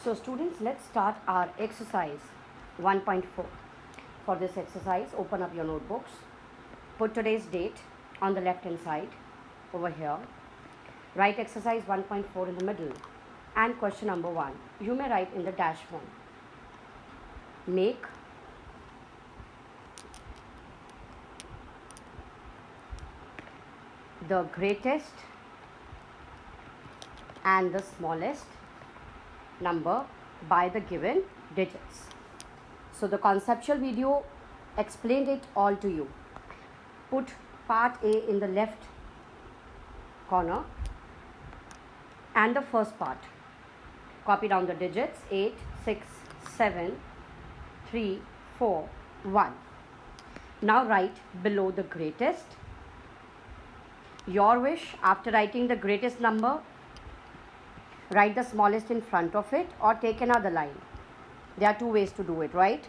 So students, let's start our exercise 1.4. For this exercise, open up your notebooks. Put today's date on the left hand side over here. Write exercise 1.4 in the middle. And question number 1, you may write in the dash form. Make the greatest and the smallest number by the given digits. So the conceptual video explained it all to you. Put part A in the left corner and the first part. Copy down the digits 8, 6, 7, 3, 4, 1. Now write below the greatest. Your wish, after writing the greatest number, write the smallest in front of it or take another line. There are two ways to do it, right?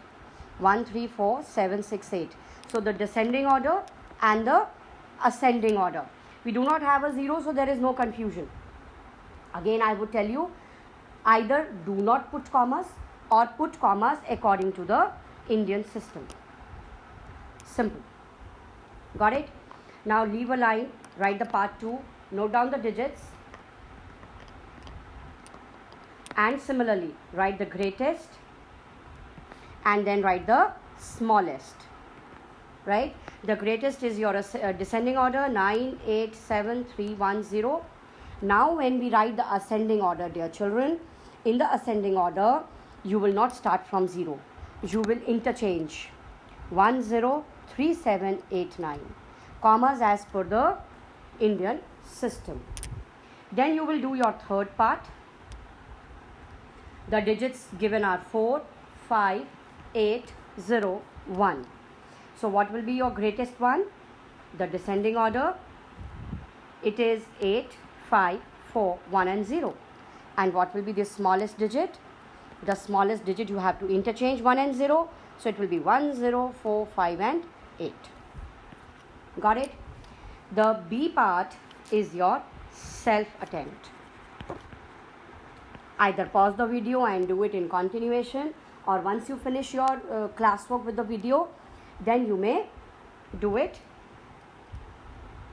1, 3, 4, 7, 6, 8. So the descending order and the ascending order. We do not have a 0, so there is no confusion. Again, I would tell you, either do not put commas or put commas according to the Indian system. Simple. Got it? Now leave a line, write the part 2, note down the digits, and similarly write the greatest and then write the smallest. Right? The greatest is your descending order 9, 8, 7, 3, 1, 0. Now when we write the ascending order, dear children, in the ascending order you will not start from 0. You will interchange 1, 0, 3, 7, 8, 9. Commas as per the Indian system. Then you will do your third part. The digits given are 4, 5, 8, 0, 1. So what will be your greatest one? The descending order. It is 8, 5, 4, 1 and 0. And what will be the smallest digit? The smallest digit you have to interchange 1 and 0. So it will be 1, 0, 4, 5 and 8. Got it? The B part is your self-attempt. Either pause the video and do it in continuation, or once you finish your classwork with the video, then you may do it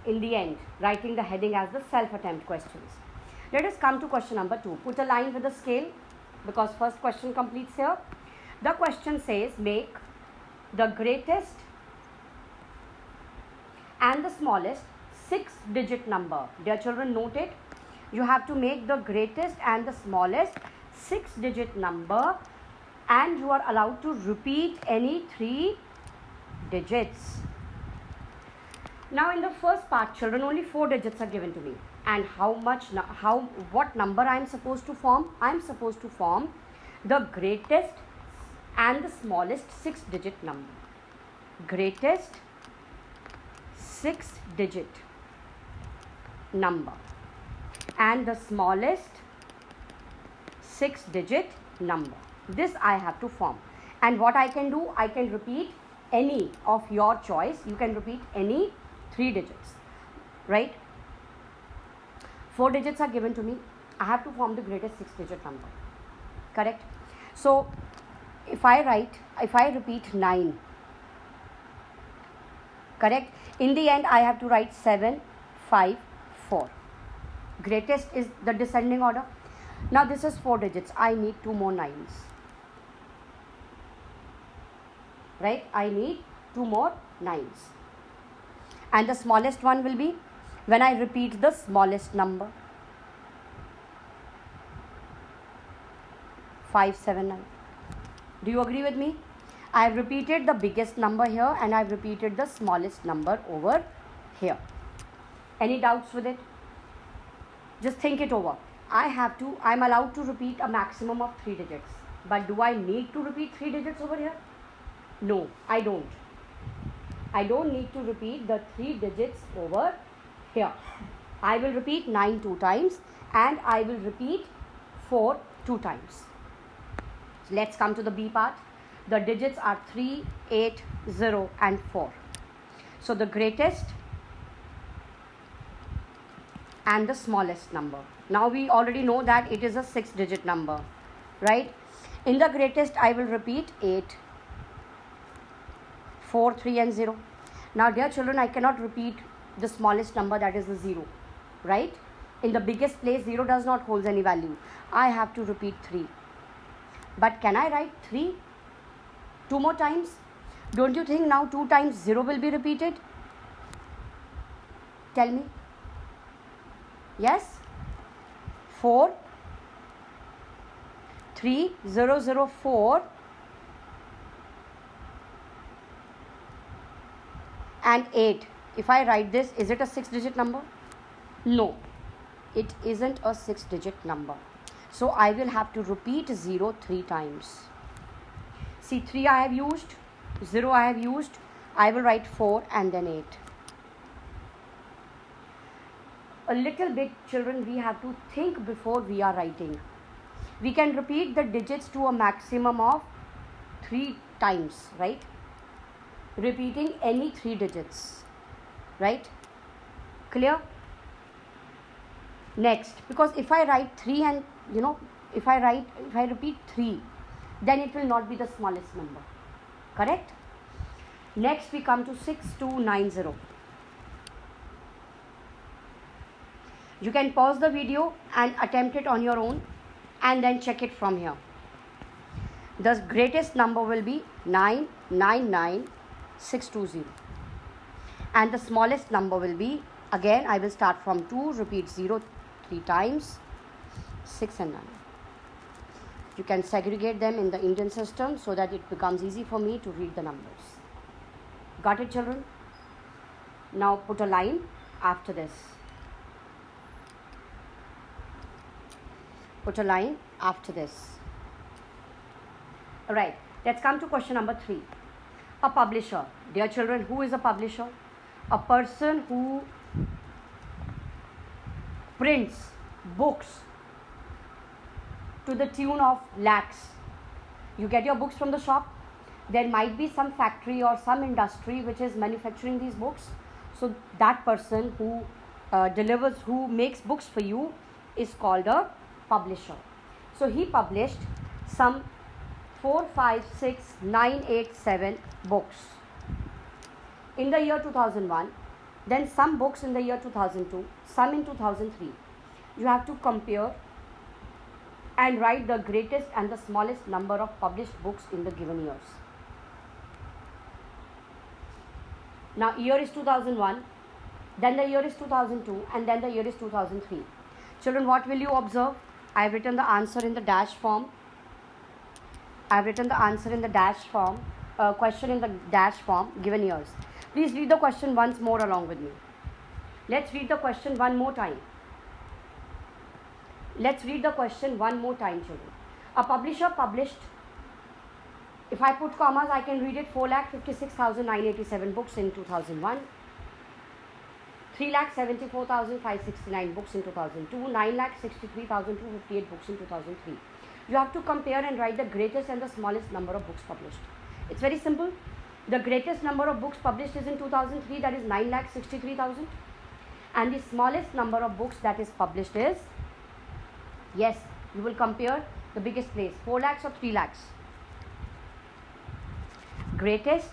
in the end, writing the heading as the self-attempt questions. Let us come to question number 2. Put a line with the scale because first question completes here. The question says make the greatest and the smallest 6-digit number. Dear children, note it. You have to make the greatest and the smallest 6-digit number, and you are allowed to repeat any 3 digits. Now in the first part, children, only 4 digits are given to me. And what number I am supposed to form? I am supposed to form the greatest and the smallest 6-digit number. Greatest 6-digit number and the smallest 6-digit number. This I have to form. And what I can do, I can repeat any of your choice. You can repeat any 3 digits. Right? 4 digits are given to me. I have to form the greatest 6-digit number. Correct? So, if I repeat 9. Correct? In the end, I have to write 7, 5, 4. Greatest is the descending order. Now this is 4 digits. I need 2 more 9s. Right? I need 2 more 9s. And the smallest one will be when I repeat the smallest number. 5, 7, 9. Do you agree with me? I have repeated the biggest number here and I have repeated the smallest number over here. Any doubts with it? Just think it over. I'm allowed to repeat a maximum of 3 digits. But do I need to repeat 3 digits over here? No, I don't. I don't need to repeat the 3 digits over here. I will repeat 9 2 times and I will repeat 4 2 times. Let's come to the B part. The digits are 3, 8, 0 and 4. So the greatest and the smallest number. Now we already know that it is a 6-digit number, right? In the greatest, I will repeat 8, 4, 3 and 0. Now dear children, I cannot repeat the smallest number, that is the 0, right? In the biggest place, 0 does not hold any value. I have to repeat 3. But can I write 3 2 more times? Don't you think now 2 times 0 will be repeated? Tell me. Yes? 4, 3, 0, 0, 4 and 8. If I write this, is it a 6-digit number? No, it isn't a 6-digit number. So I will have to repeat 0 3 times. See, 3 I have used, 0 I have used. I will write 4 and then 8. A little bit, children, we have to think before we are writing. We can repeat the digits to a maximum of 3 times, right? Repeating any 3 digits, right? Clear? Next, because if I write 3 and if I repeat 3, then it will not be the smallest number, correct? Next we come to 6290. You can pause the video and attempt it on your own and then check it from here. The greatest number will be 999620 and the smallest number will be, again I will start from 2, repeat 0 3 times, 6 and 9. You can segregate them in the Indian system so that it becomes easy for me to read the numbers. Got it, children? Now put a line after this. Put a line after this. Alright, let's come to question number 3. A publisher. Dear children, who is a publisher? A person who prints books to the tune of lakhs. You get your books from the shop. There might be some factory or some industry which is manufacturing these books. So that person who who makes books for you is called a publisher. So he published some 4, 5, 6, 9, 8, 7 books in the year 2001, then some books in the year 2002, some in 2003. You have to compare and write the greatest and the smallest number of published books in the given years. Now year is 2001, then the year is 2002 and then the year is 2003. Children, what will you observe? I have written the answer in the dash form. Question in the dash form, given years. Please read the question once more along with me. Let's read the question one more time. Children. A publisher published, if I put commas, I can read it, 4,56,987 books in 2001. 3,74,569 books in 2002, 9,63,258 books in 2003. You have to compare and write the greatest and the smallest number of books published. It's very simple. The greatest number of books published is in 2003, that is 9,63,000. And the smallest number of books that is published is, yes, you will compare the biggest place, 4 lakhs or 3 lakhs. Greatest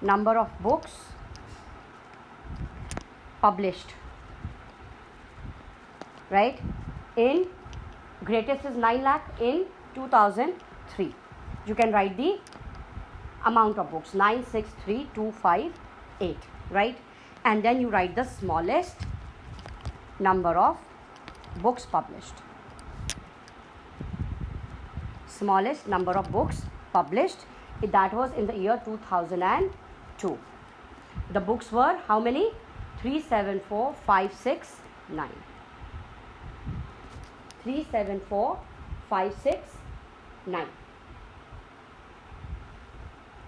number of books published, right? In greatest is 9 lakh in 2003. You can write the amount of books, 963,258, right? And then you write the smallest number of books published. Smallest number of books published, that was in the year 2002. The books were how many? 374,569. 374,569.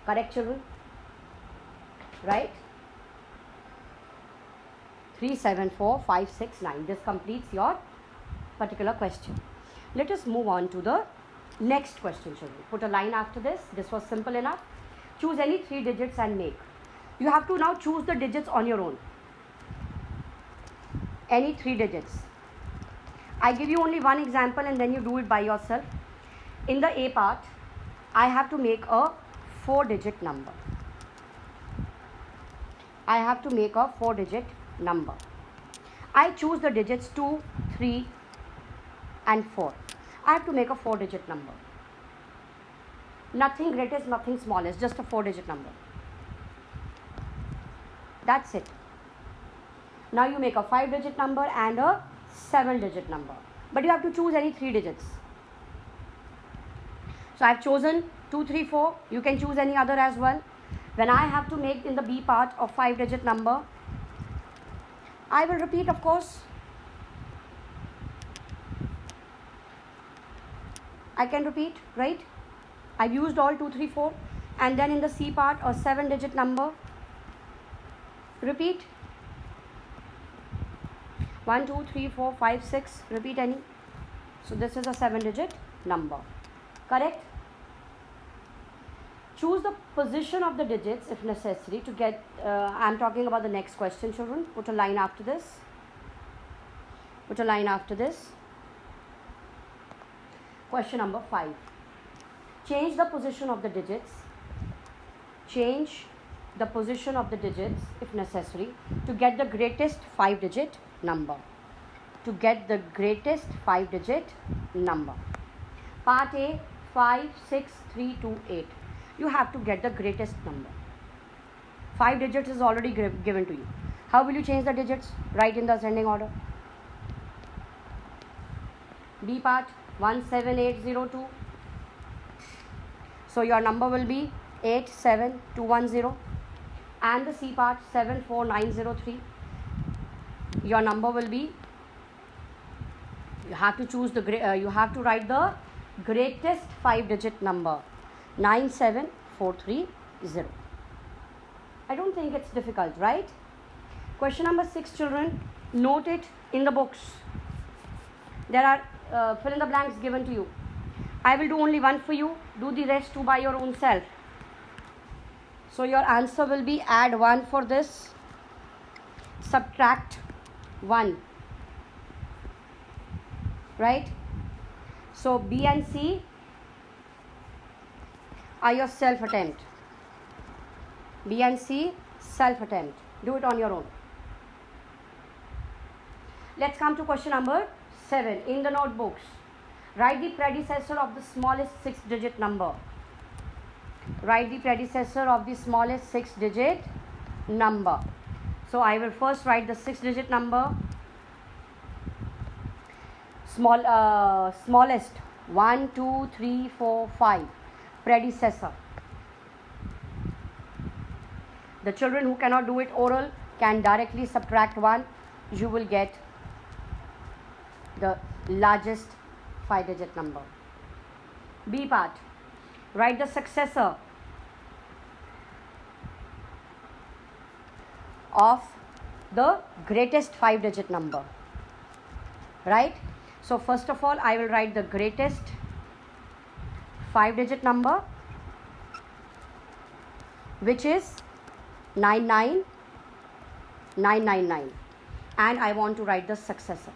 Correct, children? Right? 374,569. This completes your particular question. Let us move on to the next question, children. Put a line after this. This was simple enough. Choose any 3 digits and make. You have to now choose the digits on your own. Any 3 digits. I give you only one example and then you do it by yourself. In the A part, I have to make a 4-digit number. I have to make a 4-digit number. I choose the digits 2, 3 and 4. I have to make a 4-digit number. Nothing greatest, nothing smallest, just a 4-digit number. That's it. Now you make a 5-digit number and a 7-digit number. But you have to choose any 3 digits. So I have chosen 2, 3, 4. You can choose any other as well. When I have to make in the B part a 5-digit number, I will repeat, of course. I can repeat, right? I've used all 2, 3, 4. And then in the C part, a 7-digit number. Repeat. 1, 2, 3, 4, 5, 6. Repeat any. So this is a 7-digit number. Correct? Choose the position of the digits if necessary to get, I'm talking about the next question, children. Put a line after this. Put a line after this. Question number 5. Change the position of the digits. Change the position of the digits if necessary to get the greatest 5-digit number. To get the greatest 5-digit number. Part A, 5, 6, 3, 2, 8. You have to get the greatest number. 5 digits is already given to you. How will you change the digits? Write in the ascending order. B part 17802. So your number will be 87210. And the C part 74903. Your number will be, you have to choose the you have to write the greatest 5-digit number. 97430. I don't think it's difficult, right? Question number 6, children. Note it in the books. There are fill in the blanks given to you. I will do only one for you. Do the rest two by your own self. So your answer will be add 1 for this. Subtract 1. Right? So B and C are your self attempt. B and C, self attempt. Do it on your own. Let's come to question number 7. In the notebooks, write the predecessor of the smallest 6-digit number. Write the predecessor of the smallest 6-digit number. So I will first write the 6-digit number. Smallest 1, 2, 3, 4, 5. Predecessor. The children who cannot do it oral can directly subtract 1. You will get the largest 5-digit number. B part. Write the successor of the greatest 5-digit number. Right? So first of all, I will write the greatest 5-digit number, which is 99999, and I want to write the successor.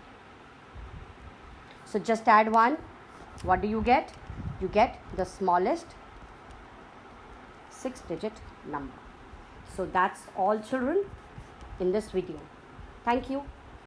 So just add 1. What do you get? You get the smallest 6-digit number. So that's all, children, in this video. Thank you.